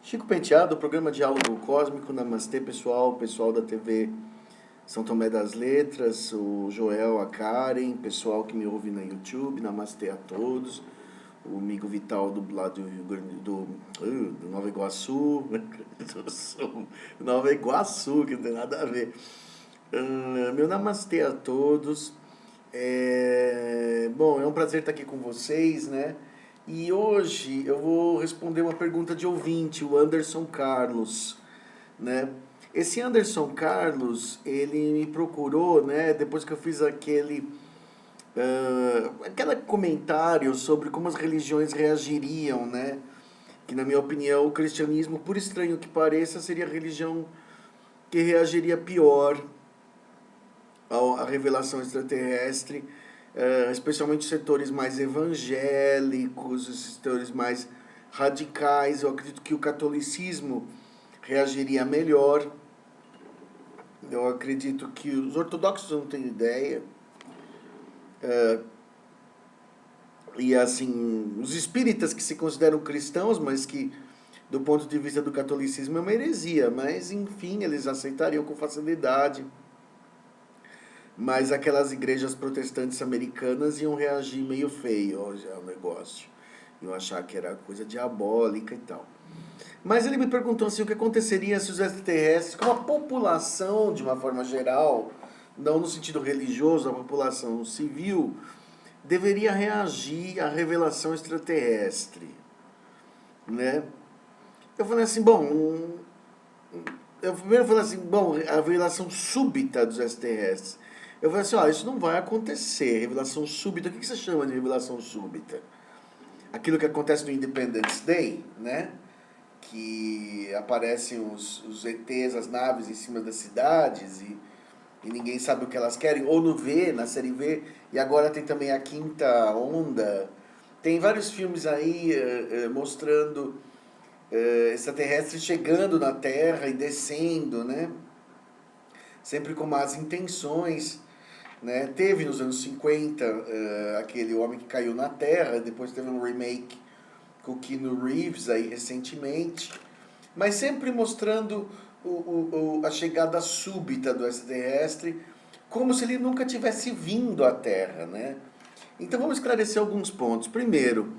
Chico Penteado, programa Diálogo Cósmico, Namastê pessoal, pessoal da TV São Tomé das Letras, o Joel, a Karen, pessoal que me ouve na YouTube, Namastê a todos, o amigo Vital do Nova Iguaçu, do Sul, Nova Iguaçu, que não tem nada a ver. Meu Namastê a todos. Bom, é um prazer estar aqui com vocês, né? E hoje eu vou responder uma pergunta de ouvinte, o Anderson Carlos, né? Esse Anderson Carlos, ele me procurou, né? Depois que eu fiz aquele comentário sobre como as religiões reagiriam, né? Que na minha opinião o cristianismo, por estranho que pareça, seria a religião que reagiria pior à revelação extraterrestre, especialmente os setores mais evangélicos, os setores mais radicais. Eu acredito que o catolicismo reagiria melhor. Eu acredito que os ortodoxos não têm ideia. E assim, os espíritas que se consideram cristãos, mas que do ponto de vista do catolicismo é uma heresia, mas enfim, eles aceitariam com facilidade. Mas aquelas igrejas protestantes americanas iam reagir meio feio ao negócio. Iam achar que era coisa diabólica e tal. Mas ele me perguntou assim, o que aconteceria se os extraterrestres, como a população de uma forma geral, não no sentido religioso, a população civil, deveria reagir à revelação extraterrestre, né? Eu falei assim, bom, eu primeiro falei assim, bom, a revelação súbita dos extraterrestres. Eu falei assim, ó, isso não vai acontecer, revelação súbita. O que você chama de revelação súbita? Aquilo que acontece no Independence Day, né? Que aparecem os ETs, as naves em cima das cidades e ninguém sabe o que elas querem. Ou no V, na série V, e agora tem também a Quinta Onda. Tem vários filmes aí mostrando extraterrestres chegando na Terra e descendo, né? Sempre com más intenções. Né? Teve nos anos 50 aquele Homem que Caiu na Terra, depois teve um remake com o Keanu Reeves aí recentemente, mas sempre mostrando a chegada súbita do extraterrestre, como se ele nunca tivesse vindo à Terra, né? Então vamos esclarecer alguns pontos. Primeiro,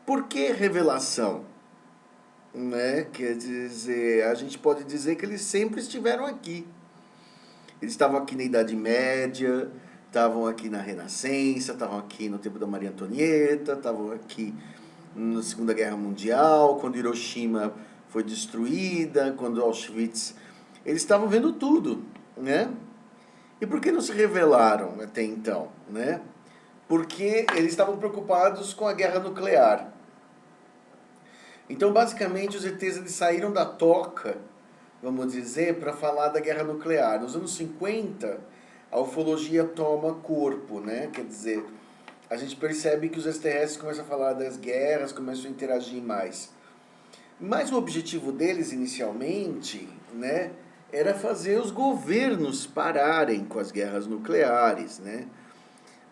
por que revelação? Né? Quer dizer, a gente pode dizer que eles sempre estiveram aqui. Eles estavam aqui na Idade Média, estavam aqui na Renascença, estavam aqui no tempo da Maria Antonieta, estavam aqui na Segunda Guerra Mundial, quando Hiroshima foi destruída, quando Auschwitz... Eles estavam vendo tudo, né? E por que não se revelaram até então, né? Porque eles estavam preocupados com a guerra nuclear. Então, basicamente, os ETs eles saíram da toca, vamos dizer, para falar da guerra nuclear. Nos anos 50, a ufologia toma corpo, né? Quer dizer, a gente percebe que os extraterrestres começam a falar das guerras, começam a interagir mais. Mas o objetivo deles, inicialmente, né, era fazer os governos pararem com as guerras nucleares, né?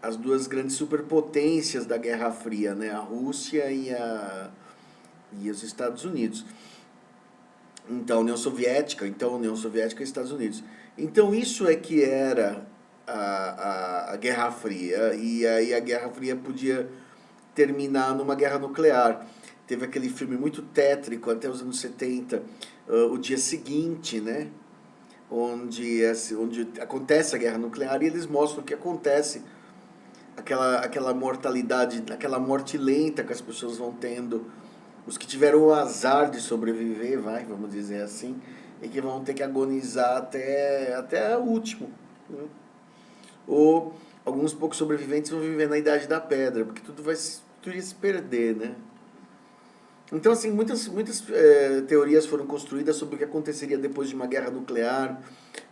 As duas grandes superpotências da Guerra Fria, né? A Rússia e os Estados Unidos. Então, União Soviética e Estados Unidos. Então, isso é que era a Guerra Fria, e aí a Guerra Fria podia terminar numa guerra nuclear. Teve aquele filme muito tétrico, até os anos 70, O Dia Seguinte, né? Onde acontece a guerra nuclear e eles mostram o que acontece, aquela mortalidade, aquela morte lenta que as pessoas vão tendo, os que tiveram o azar de sobreviver, vamos dizer assim, e que vão ter que agonizar até o último. Né? Ou alguns poucos sobreviventes vão viver na Idade da Pedra, porque tudo ia se perder, né? Então, assim, muitas teorias foram construídas sobre o que aconteceria depois de uma guerra nuclear,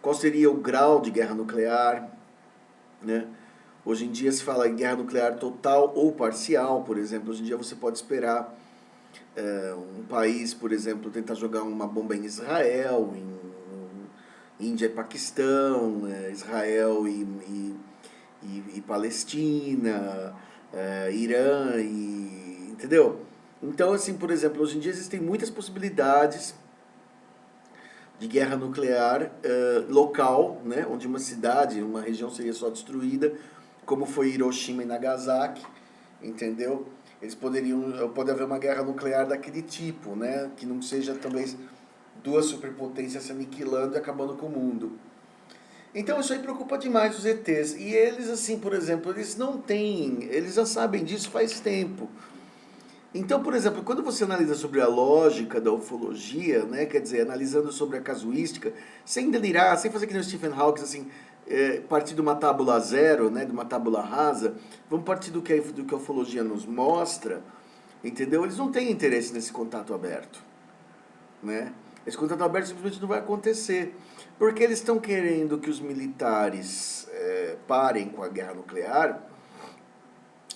qual seria o grau de guerra nuclear, né? Hoje em dia se fala em guerra nuclear total ou parcial, por exemplo. Hoje em dia você pode esperar um país, por exemplo, tentar jogar uma bomba em Israel, em Índia e Paquistão, Israel e Palestina, Irã, entendeu? Então, assim, por exemplo, hoje em dia existem muitas possibilidades de guerra nuclear local, né, onde uma cidade, uma região seria só destruída, como foi Hiroshima e Nagasaki, entendeu? Pode haver uma guerra nuclear daquele tipo, né, que não seja também duas superpotências se aniquilando e acabando com o mundo. Então isso aí preocupa demais os ETs. E eles, assim, por exemplo, eles não têm, eles já sabem disso faz tempo. Então, por exemplo, quando você analisa sobre a lógica da ufologia, né, quer dizer, analisando sobre a casuística, sem delirar, sem fazer que nem o Stephen Hawking, assim, partir de uma tábula zero, né, de uma tábula rasa, vamos partir do que a ufologia nos mostra, entendeu? Eles não têm interesse nesse contato aberto, né? Esse contato aberto simplesmente não vai acontecer, porque eles estão querendo que os militares parem com a guerra nuclear,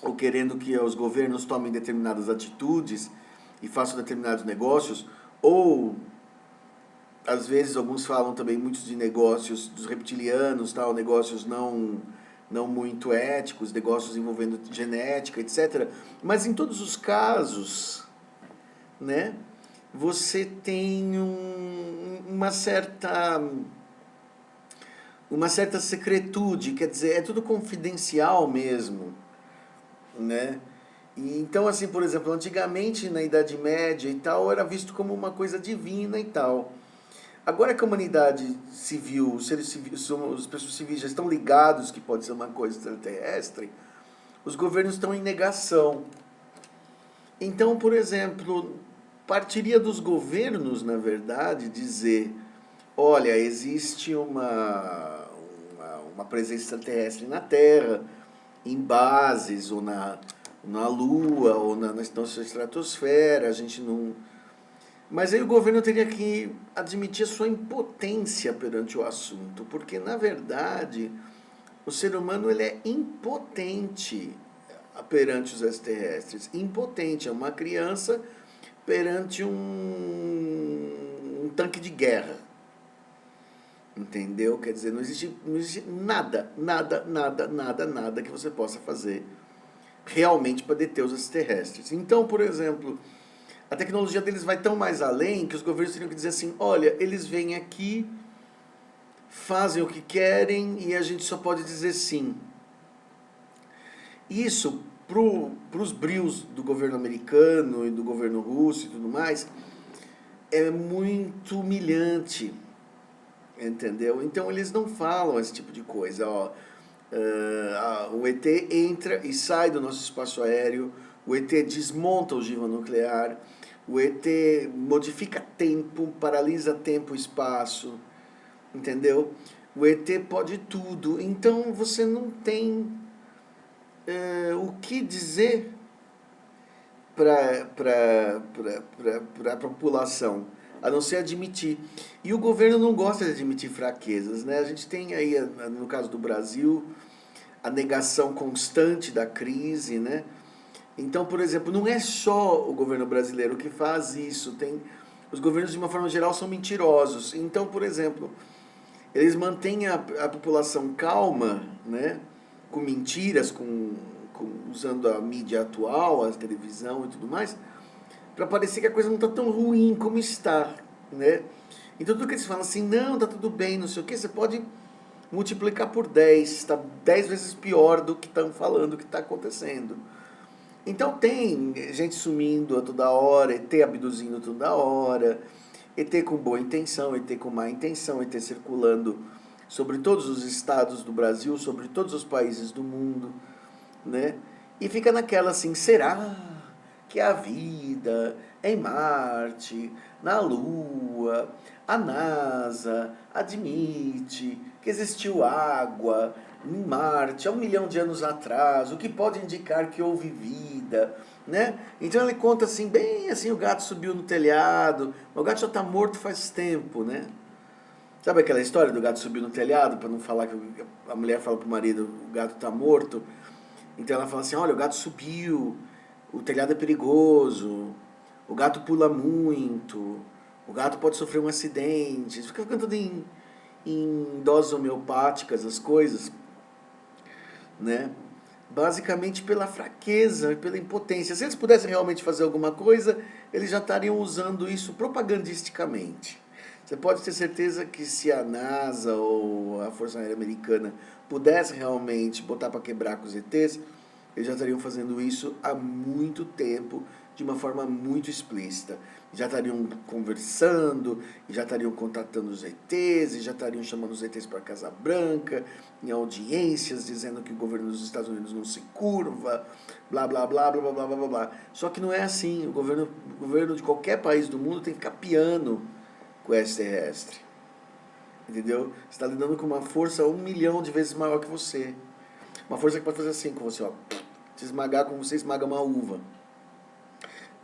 ou querendo que os governos tomem determinadas atitudes e façam determinados negócios, ou às vezes alguns falam também muitos de negócios dos reptilianos, tal, negócios não muito éticos, negócios envolvendo genética, etc. Mas em todos os casos, né, você tem uma certa secretude, quer dizer, é tudo confidencial mesmo, né? E então, assim, por exemplo, antigamente na Idade Média e tal, era visto como uma coisa divina e tal. Agora que a humanidade civil, os seres civis, as pessoas civis já estão ligados que pode ser uma coisa extraterrestre, os governos estão em negação. Então, por exemplo, partiria dos governos, na verdade, dizer, olha, existe uma presença extraterrestre na Terra, em bases, ou na Lua, ou na nossa estratosfera, a gente não... Mas aí o governo teria que admitir a sua impotência perante o assunto, porque, na verdade, o ser humano ele é impotente perante os extraterrestres. Impotente, é uma criança perante um tanque de guerra. Entendeu? Quer dizer, não existe nada, nada, nada, nada, nada que você possa fazer realmente para deter os extraterrestres. Então, por exemplo, a tecnologia deles vai tão mais além que os governos teriam que dizer assim, olha, eles vêm aqui, fazem o que querem e a gente só pode dizer sim. Isso, para os brios do governo americano e do governo russo e tudo mais, é muito humilhante, entendeu? Então eles não falam esse tipo de coisa, ó. O ET entra e sai do nosso espaço aéreo, o ET desmonta a ogiva nuclear, o ET modifica tempo, paralisa tempo e espaço, entendeu? O ET pode tudo, então você não tem o que dizer para a população, a não ser admitir. E o governo não gosta de admitir fraquezas, né? A gente tem aí, no caso do Brasil, a negação constante da crise, né? Então, por exemplo, não é só o governo brasileiro que faz isso, os governos de uma forma geral são mentirosos. Então, por exemplo, eles mantêm a população calma, né? Com mentiras, usando a mídia atual, a televisão e tudo mais, para parecer que a coisa não está tão ruim como está, né? Então tudo que eles falam assim, não, tá tudo bem, não sei o que, você pode multiplicar por 10, está 10 vezes pior do que estão falando, que está acontecendo. Então tem gente sumindo a toda hora, ET abduzindo toda hora, ET com boa intenção, ET com má intenção, ET circulando sobre todos os estados do Brasil, sobre todos os países do mundo, né? E fica naquela assim, será que a vida é em Marte, na Lua, a NASA admite que existiu água em Marte há 1 milhão de anos atrás, o que pode indicar que houve vida, né? Então ele conta assim, bem assim, o gato subiu no telhado, o gato já está morto faz tempo, né? Sabe aquela história do gato subir no telhado, para não falar que a mulher fala pro marido, o gato está morto? Então ela fala assim, olha, o gato subiu, o telhado é perigoso, o gato pula muito, o gato pode sofrer um acidente. Fica cantando em doses homeopáticas as coisas, né? basicamente pela fraqueza e pela impotência. Se eles pudessem realmente fazer alguma coisa, eles já estariam usando isso propagandisticamente. Você pode ter certeza que se a NASA ou a Força Aérea Americana pudesse realmente botar para quebrar com os ETs, eles já estariam fazendo isso há muito tempo, de uma forma muito explícita. Já estariam conversando, já estariam contatando os ETs, já estariam chamando os ETs para a Casa Branca, em audiências, dizendo que o governo dos Estados Unidos não se curva, blá, blá, blá, blá, blá, blá, blá, blá. Só que não é assim. O governo de qualquer país do mundo tem que ficar piano com o extraterrestre. Entendeu? Você está lidando com uma força 1 milhão de vezes maior que você. Uma força que pode fazer assim com você, ó. Te esmagar como você esmaga uma uva.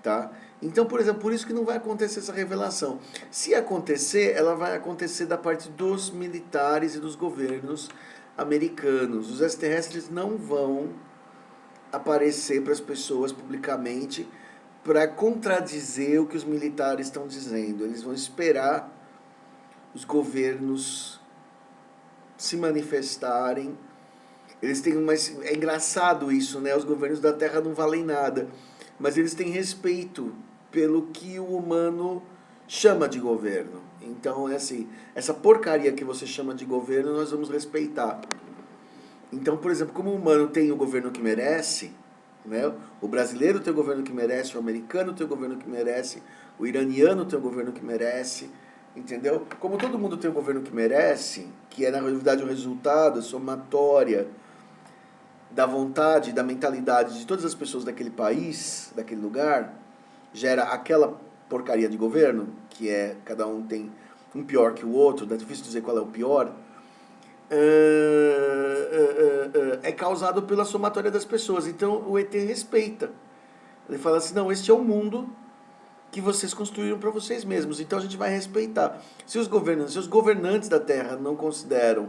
Tá? Então, por exemplo, por isso que não vai acontecer essa revelação. Se acontecer, ela vai acontecer da parte dos militares e dos governos americanos. Os extraterrestres não vão aparecer para as pessoas publicamente para contradizer o que os militares estão dizendo. Eles vão esperar os governos se manifestarem. Eles têm uma... É engraçado isso, né? Os governos da Terra não valem nada, mas eles têm respeito pelo que o humano chama de governo. Então, é assim, essa porcaria que você chama de governo, nós vamos respeitar. Então, por exemplo, como o humano tem o governo que merece, né? O brasileiro tem o governo que merece, o americano tem o governo que merece, o iraniano tem o governo que merece, entendeu? Como todo mundo tem o governo que merece, que é na realidade o resultado, a somatória da vontade, da mentalidade de todas as pessoas daquele país, daquele lugar, gera aquela porcaria de governo, que é, cada um tem um pior que o outro, é difícil dizer qual é o pior, é causado pela somatória das pessoas. Então o ET respeita. Ele fala assim, não, este é o mundo que vocês construíram para vocês mesmos, então a gente vai respeitar. Se os governantes da Terra não consideram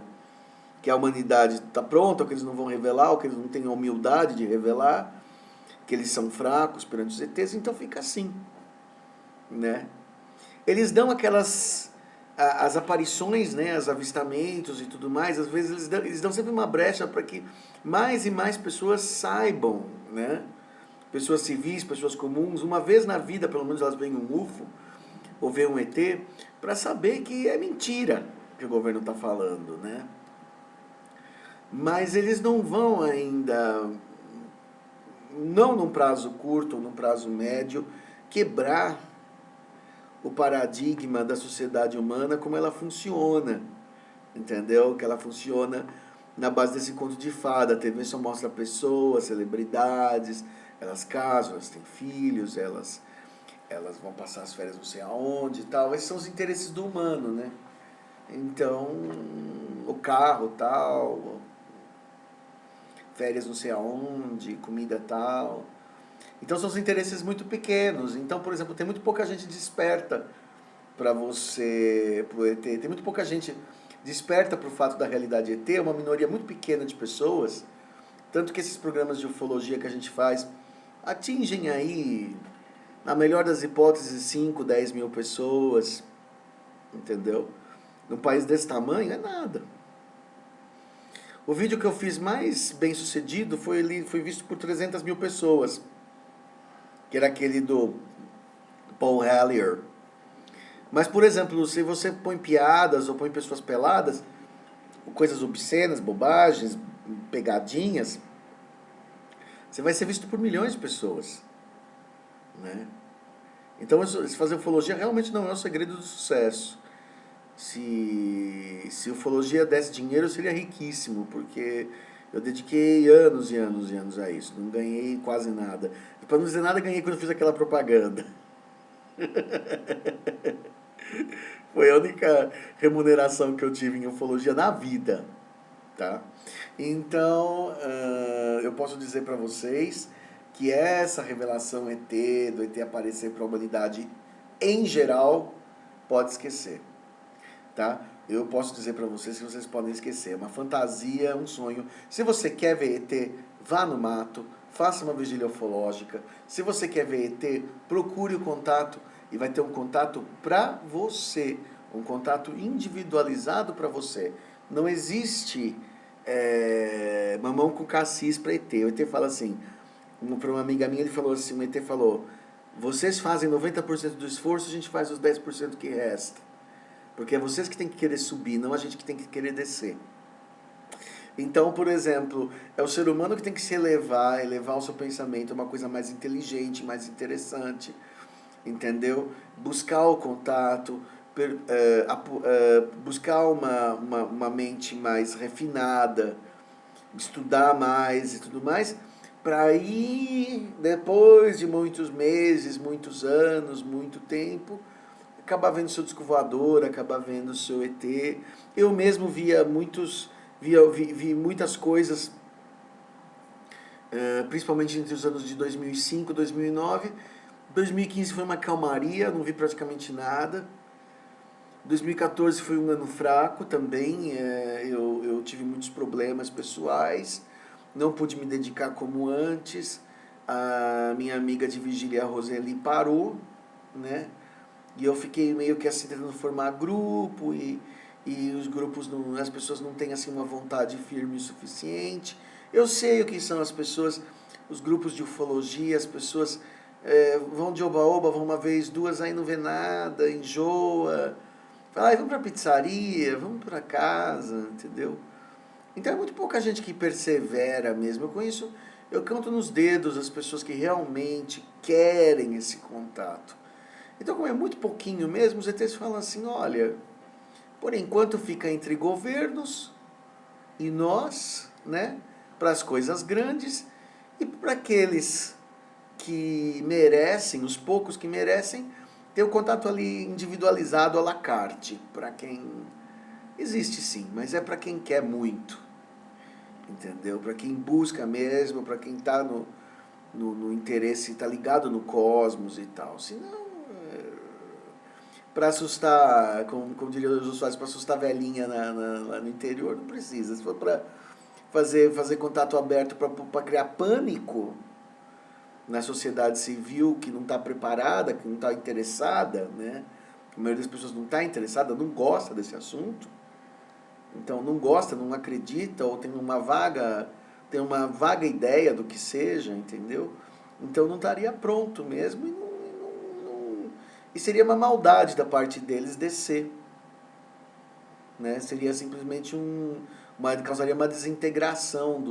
que a humanidade está pronta, ou que eles não vão revelar, ou que eles não têm a humildade de revelar, que eles são fracos perante os ETs, então fica assim, né? Eles dão aquelas... as aparições, né, os avistamentos e tudo mais, às vezes eles dão sempre uma brecha para que mais e mais pessoas saibam, né? Pessoas civis, pessoas comuns, uma vez na vida, pelo menos elas veem um UFO, ou veem um ET, para saber que é mentira que o governo está falando, né? Mas eles não vão ainda, não num prazo curto ou num prazo médio, quebrar o paradigma da sociedade humana como ela funciona, entendeu? Que ela funciona na base desse conto de fada. A TV só mostra pessoas, celebridades, elas casam, elas têm filhos, elas vão passar as férias não sei aonde e tal. Esses são os interesses do humano, né? Então, o carro tal, férias não sei aonde, comida tal. Então são os interesses muito pequenos. Então, por exemplo, tem muito pouca gente desperta para você, pro ET. Tem muito pouca gente desperta para o fato da realidade ET, é uma minoria muito pequena de pessoas. Tanto que esses programas de ufologia que a gente faz atingem aí, na melhor das hipóteses, 5, 10 mil pessoas. Entendeu? Num país desse tamanho é nada. O vídeo que eu fiz mais bem sucedido foi visto por 300 mil pessoas. Que era aquele do Paul Hellyer. Mas, por exemplo, se você põe piadas ou põe pessoas peladas, coisas obscenas, bobagens, pegadinhas, você vai ser visto por milhões de pessoas, né? Então, fazer ufologia realmente não é o segredo do sucesso. Se ufologia desse dinheiro, eu seria riquíssimo, porque eu dediquei anos e anos e anos a isso. Não ganhei quase nada. Para não dizer nada, ganhei quando eu fiz aquela propaganda. Foi a única remuneração que eu tive em ufologia na vida, tá? Então, eu posso dizer para vocês que essa revelação ET, do ET aparecer para a humanidade em geral, pode esquecer, tá? Eu posso dizer para vocês que vocês podem esquecer. É uma fantasia, um sonho. Se você quer ver ET, vá no mato, faça uma vigília ufológica. Se você quer ver ET, procure o contato e vai ter um contato para você, um contato individualizado para você. Não existe mamão com cassis para ET. O ET fala assim, para uma amiga minha, ele falou assim, o ET falou, vocês fazem 90% do esforço, a gente faz os 10% que resta. Porque é vocês que tem que querer subir, não a gente que tem que querer descer. Então, por exemplo, é o ser humano que tem que se elevar o seu pensamento a uma coisa mais inteligente, mais interessante, entendeu? Buscar o contato, buscar uma mente mais refinada, estudar mais e tudo mais, para aí, depois de muitos meses, muitos anos, muito tempo, acabar vendo seu disco voador, acabar vendo o seu ET. Eu mesmo vi muitas coisas, principalmente entre os anos de 2005 e 2009. 2015 foi uma calmaria, não vi praticamente nada. 2014 foi um ano fraco também, eu tive muitos problemas pessoais, não pude me dedicar como antes. A minha amiga de vigília, a Roseli, parou, né? E eu fiquei meio que assim tentando formar grupo e os grupos, as pessoas não têm assim uma vontade firme o suficiente. Eu sei o que são as pessoas, os grupos de ufologia, as pessoas vão de oba-oba, vão uma vez, duas, aí não vê nada, enjoa. Fala, vamos pra pizzaria, vamos pra casa, entendeu? Então é muito pouca gente que persevera mesmo. Eu conto nos dedos as pessoas que realmente querem esse contato. Então, como é muito pouquinho mesmo, os ETs falam assim, olha, por enquanto fica entre governos e nós, né, para as coisas grandes, e para aqueles que merecem, os poucos que merecem, ter o contato ali individualizado à la carte, para quem existe sim, mas é para quem quer muito, entendeu? Para quem busca mesmo, para quem está no interesse, está ligado no cosmos e tal. Senão, para assustar, como diria os usuários, para assustar a velhinha lá no interior, não precisa. Se for para fazer contato aberto para criar pânico na sociedade civil que não está preparada, que não está interessada, né? A maioria das pessoas não está interessada, não gosta desse assunto, então não gosta, não acredita, ou tem uma vaga ideia do que seja, entendeu? Então não estaria pronto mesmo e seria uma maldade da parte deles descer, né? Seria simplesmente causaria uma desintegração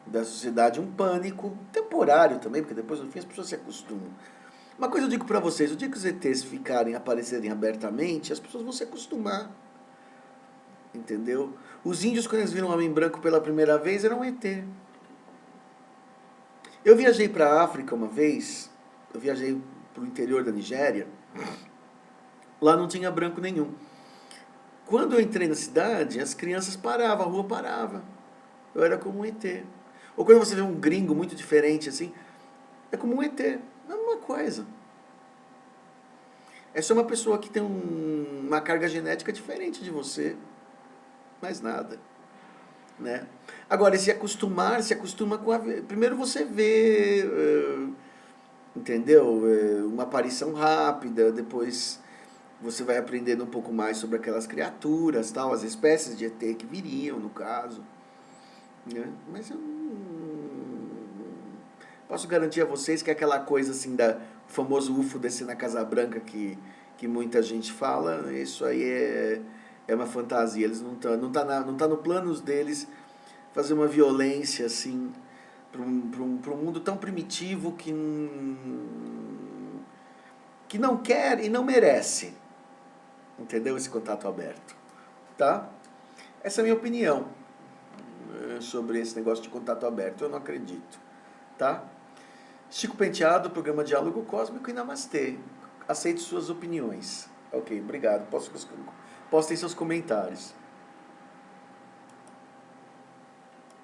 da sociedade, um pânico temporário também, porque depois no fim as pessoas se acostumam. Uma coisa eu digo para vocês, o dia que os ETs aparecerem abertamente, as pessoas vão se acostumar, entendeu? Os índios, quando eles viram um homem branco pela primeira vez, eram um ET. Eu viajei para a África uma vez, eu viajei para o interior da Nigéria, lá não tinha branco nenhum. Quando eu entrei na cidade, as crianças paravam, a rua parava. Eu era como um ET. Ou quando você vê um gringo muito diferente assim, é como um ET. É a mesma coisa. É só uma pessoa que tem uma carga genética diferente de você. Mais nada. Né? Agora, se acostuma com a... Primeiro você vê, entendeu? Uma aparição rápida, depois você vai aprendendo um pouco mais sobre aquelas criaturas, tal, as espécies de ET que viriam, no caso. Né? Mas eu não posso garantir a vocês que aquela coisa assim, o famoso UFO descer na Casa Branca que muita gente fala, isso aí é uma fantasia. Eles não tá no planos deles fazer uma violência assim para um mundo tão primitivo que não quer e não merece, entendeu? Esse contato aberto, tá? Essa é a minha opinião sobre esse negócio de contato aberto. Eu não acredito, tá? Chico Penteado, programa Diálogo Cósmico e Namastê. Aceito suas opiniões. Ok, obrigado. Postem seus comentários.